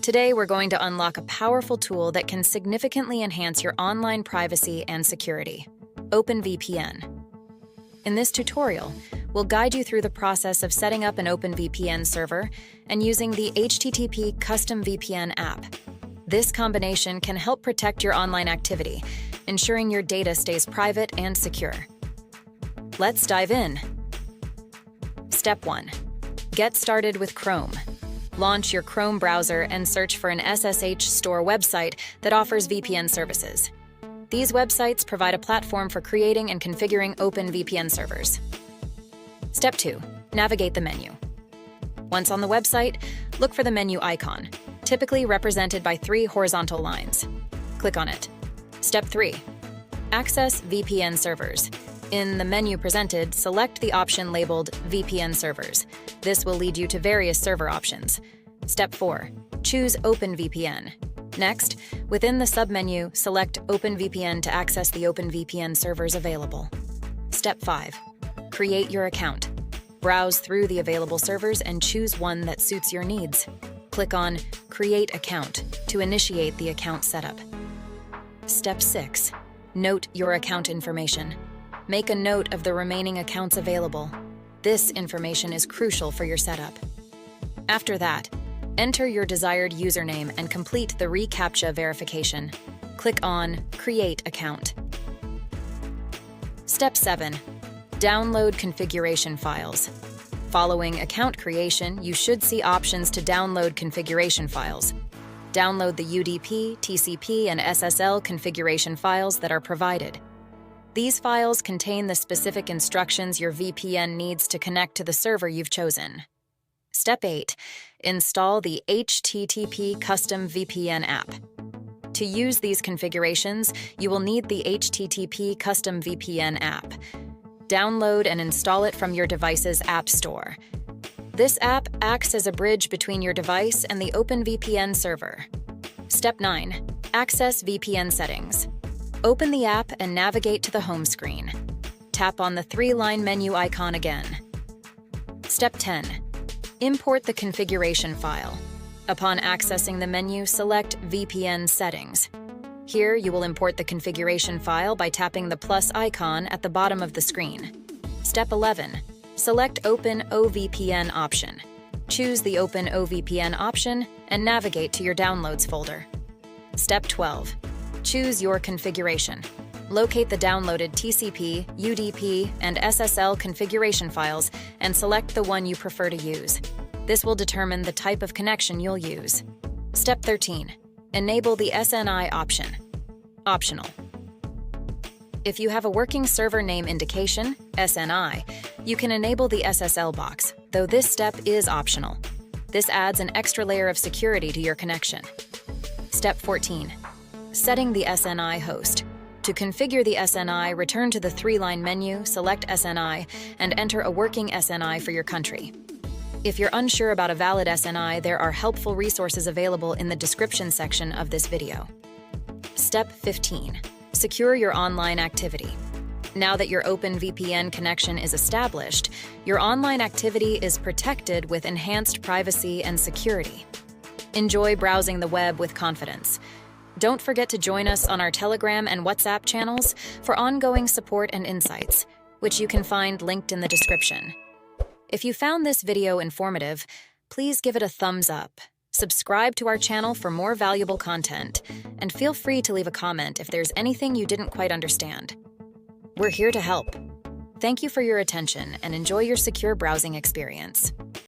Today, we're going to unlock a powerful tool that can significantly enhance your online privacy and security: Openvpn. In this tutorial, we'll guide you through the process of setting up an Openvpn server and using the HTTP Custom VPN app. This combination can help protect your online activity, ensuring your data stays private and secure. Let's dive in. Step 1. Get started with Chrome. Launch your Chrome browser and search for an SSH store website that offers VPN services. These websites provide a platform for creating and configuring Openvpn servers. Step 2. Navigate the menu. Once on the website, look for the menu icon, typically represented by 3 horizontal lines. Click on it. Step 3. Access VPN servers. In the menu presented, select the option labeled VPN servers. This will lead you to various server options. Step 4. Choose Openvpn. Next, within the submenu, select Openvpn to access the Openvpn servers available. Step 5. Create your account. Browse through the available servers and choose one that suits your needs. Click on Create Account to initiate the account setup. Step 6. Note your account information. Make a note of the remaining accounts available. This information is crucial for your setup. After that, enter your desired username and complete the reCAPTCHA verification. Click on Create Account. Step 7. Download configuration files. Following account creation, you should see options to download configuration files. Download the UDP, TCP, and SSL configuration files that are provided. These files contain the specific instructions your VPN needs to connect to the server you've chosen. Step 8. Install the HTTP Custom VPN app. To use these configurations, you will need the HTTP Custom VPN app. Download and install it from your device's app store. This app acts as a bridge between your device and the Openvpn server. Step 9. Access VPN settings. Open the app and navigate to the home screen. Tap on the 3-line menu icon again. Step 10. Import the configuration file. Upon accessing the menu, select VPN settings. Here, you will import the configuration file by tapping the plus icon at the bottom of the screen. Step 11. Select Open OVPN option. Choose the Open OVPN option and navigate to your Downloads folder. Step 12. Choose your configuration. Locate the downloaded TCP, UDP, and SSL configuration files and select the one you prefer to use. This will determine the type of connection you'll use. Step 13. Enable the SNI option. Optional. If you have a working server name indication, SNI, you can enable the SSL box, though this step is optional. This adds an extra layer of security to your connection. Step 14. Setting the SNI host. To configure the SNI, return to the 3-line menu, select SNI, and enter a working SNI for your country. If you're unsure about a valid SNI, there are helpful resources available in the description section of this video. Step 15. Secure your online activity. Now that your Openvpn connection is established, your online activity is protected with enhanced privacy and security. Enjoy browsing the web with confidence. Don't forget to join us on our Telegram and WhatsApp channels for ongoing support and insights, which you can find linked in the description. If you found this video informative, please give it a thumbs up, subscribe to our channel for more valuable content, and feel free to leave a comment if there's anything you didn't quite understand. We're here to help. Thank you for your attention and enjoy your secure browsing experience.